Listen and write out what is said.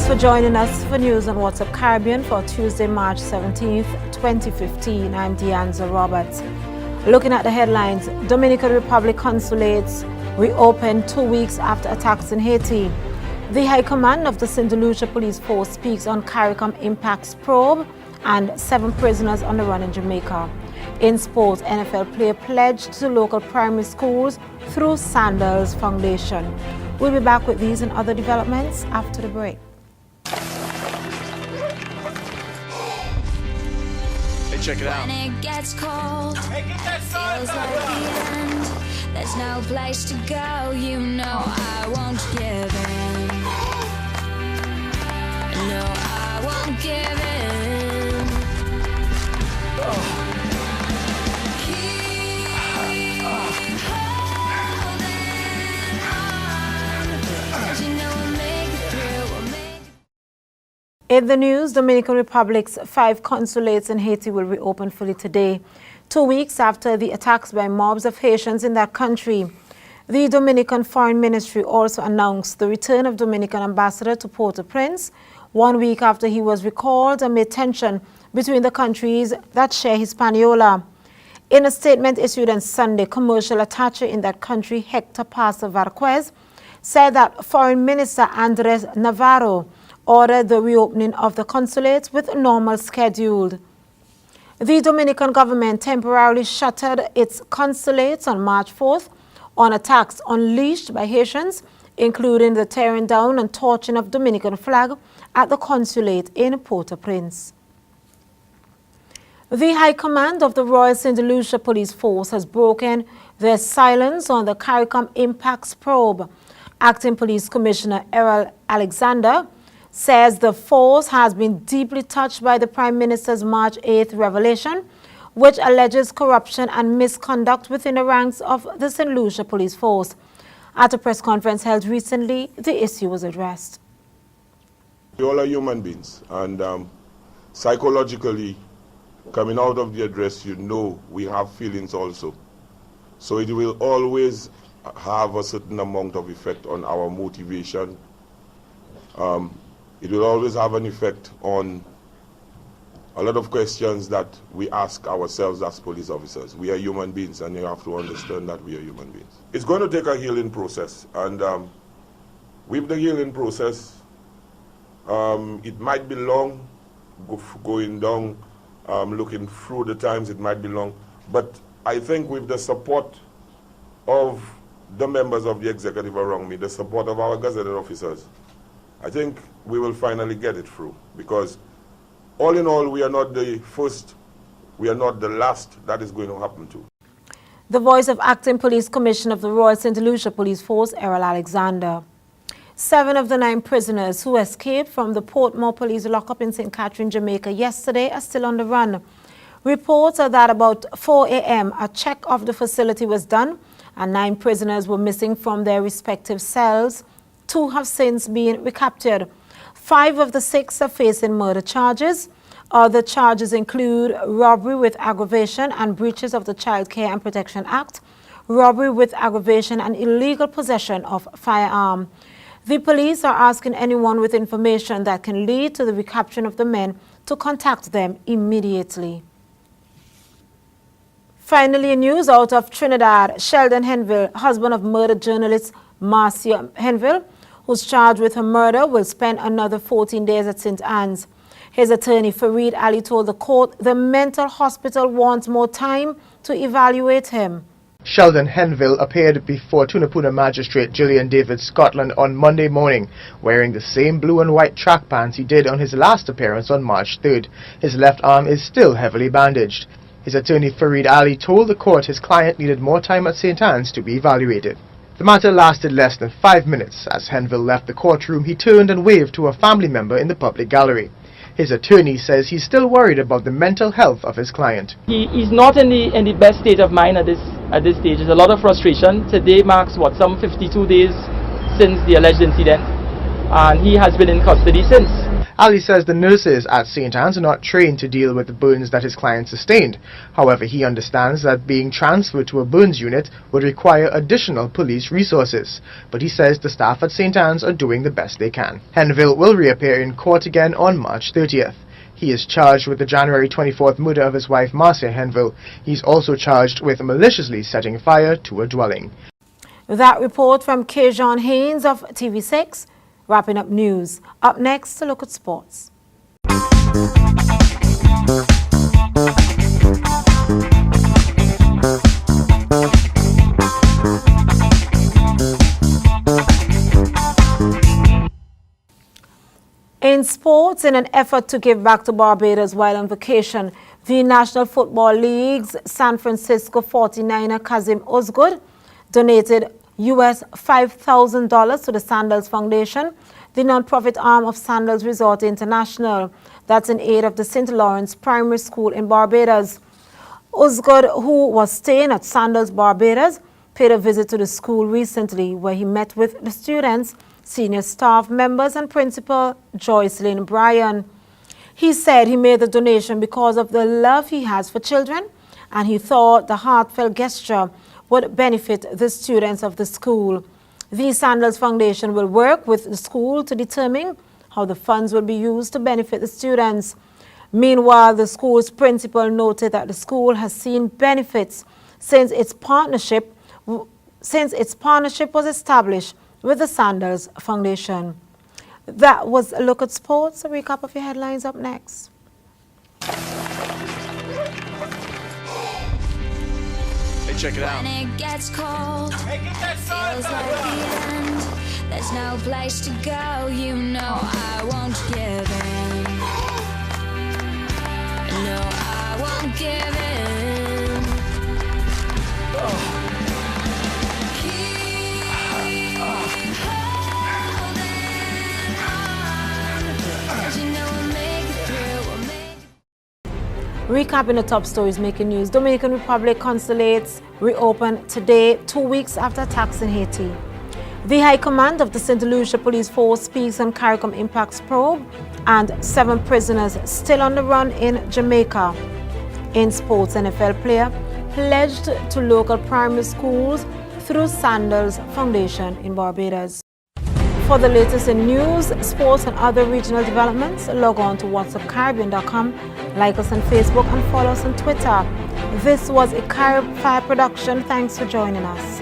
Thanks for joining us for News on WhatsApp Caribbean for Tuesday, March 17th, 2015. I'm Deanza Roberts. Looking at the headlines, Dominican Republic consulates reopened 2 weeks after attacks in Haiti. The High Command of the St. Lucia Police Force speaks on CARICOM impacts probe and 7 prisoners on the run in Jamaica. In sports, NFL player pledged to local primary schools through Sandals Foundation. We'll be back with these and other developments after the break. Hey, check it out. When it gets cold, feels like the end. There's no place to go, you know I won't give in. No, I won't give in. Keep holding on, 'cause you know we'll make it through, we'll make it. In the news, Dominican Republic's 5 consulates in Haiti will reopen fully today, 2 weeks after the attacks by mobs of Haitians in that country. The Dominican Foreign Ministry also announced the return of Dominican ambassador to Port-au-Prince 1 week after he was recalled amid tension between the countries that share Hispaniola. In a statement issued on Sunday, commercial attaché in that country, Hector Paso Varquez, said that Foreign Minister Andres Navarro ordered the reopening of the consulates with normal schedule. The Dominican government temporarily shuttered its consulates on March 4th on attacks unleashed by Haitians, including the tearing down and torching of Dominican flag at the consulate in Port-au-Prince. The High Command of the Royal St. Lucia Police Force has broken their silence on the CARICOM impacts probe. Acting Police Commissioner Errol Alexander says the force has been deeply touched by the Prime Minister's March 8th revelation, which alleges corruption and misconduct within the ranks of the St. Lucia Police Force. At a press conference held recently, the issue was addressed. We all are human beings, and psychologically, coming out of the address, you know we have feelings also. So it will always have a certain amount of effect on our motivation. It will always have an effect on a lot of questions that we ask ourselves as police officers. We are human beings, and you have to understand that we are human beings. It's going to take a healing process, and with the healing process, it might be long, going down, looking through the times, it might be long, but I think with the support of the members of the executive around me, the support of our gazetted officers, I think we will finally get it through, because all in all, we are not the first, we are not the last that is going to happen to. The voice of Acting Police Commissioner of the Royal St. Lucia Police Force, Errol Alexander. 7 of the 9 prisoners who escaped from the Portmore Police lockup in St. Catherine, Jamaica yesterday are still on the run. Reports are that about 4 a.m. a check of the facility was done and 9 prisoners were missing from their respective cells. 2 have since been recaptured. 5 of the 6 are facing murder charges. Other charges include robbery with aggravation and breaches of the Child Care and Protection Act, robbery with aggravation and illegal possession of firearm. The police are asking anyone with information that can lead to the recapture of the men to contact them immediately. Finally, news out of Trinidad. Sheldon Henville, husband of murdered journalist Marcia Henville, who's charged with her murder, will spend another 14 days at St. Anne's. His attorney, Fareed Ali, told the court the mental hospital wants more time to evaluate him. Sheldon Henville appeared before Tunapuna Magistrate Gillian David Scotland on Monday morning, wearing the same blue and white track pants he did on his last appearance on March 3rd. His left arm is still heavily bandaged. His attorney, Fareed Ali, told the court his client needed more time at St. Anne's to be evaluated. The matter lasted less than 5 minutes. As Henville left the courtroom, he turned and waved to a family member in the public gallery. His attorney says he's still worried about the mental health of his client. He's not in the best state of mind at this stage. There's a lot of frustration. Today marks, some 52 days since the alleged incident, and he has been in custody since. Ali says the nurses at St. Anne's are not trained to deal with the burns that his client sustained. However, he understands that being transferred to a burns unit would require additional police resources. But he says the staff at St. Anne's are doing the best they can. Henville will reappear in court again on March 30th. He is charged with the January 24th murder of his wife Marcia Henville. He's also charged with maliciously setting fire to a dwelling. That report from Kejon Haynes of TV6. Wrapping up news. Up next, to look at sports. In sports, in an effort to give back to Barbados while on vacation, the National Football League's San Francisco 49er Kazim Osgood donated US $5,000 to the Sandals Foundation, the non-profit arm of Sandals Resort International, that's in aid of the St. Lawrence Primary School in Barbados. Osgood, who was staying at Sandals Barbados, paid a visit to the school recently where he met with the students, senior staff members and Principal Joycelyn Bryan. He said he made the donation because of the love he has for children, and he thought the heartfelt gesture would benefit the students of the school. The Sandals Foundation will work with the school to determine how the funds will be used to benefit the students. Meanwhile, the school's principal noted that the school has seen benefits since its partnership was established with the Sandals Foundation. That was a look at sports. A recap of your headlines up next. Hey, check it out. When it gets cold, feels like the end. There's no place to go, you know I won't give in. No, I won't give in. Keep holding on, 'cause you know we'll make it through, we'll make it. Recapping the top stories making news. Dominican Republic consulates reopen today, 2 weeks after attacks in Haiti. The High Command of the St. Lucia Police Force speaks on CARICOM impacts probe, and 7 prisoners still on the run in Jamaica. In sports, NFL player pledged to local primary schools through Sandals Foundation in Barbados. For the latest in news, sports and other regional developments, log on to whatsappcaribbean.com, like us on Facebook and follow us on Twitter. This was a Carib 5 production. Thanks for joining us.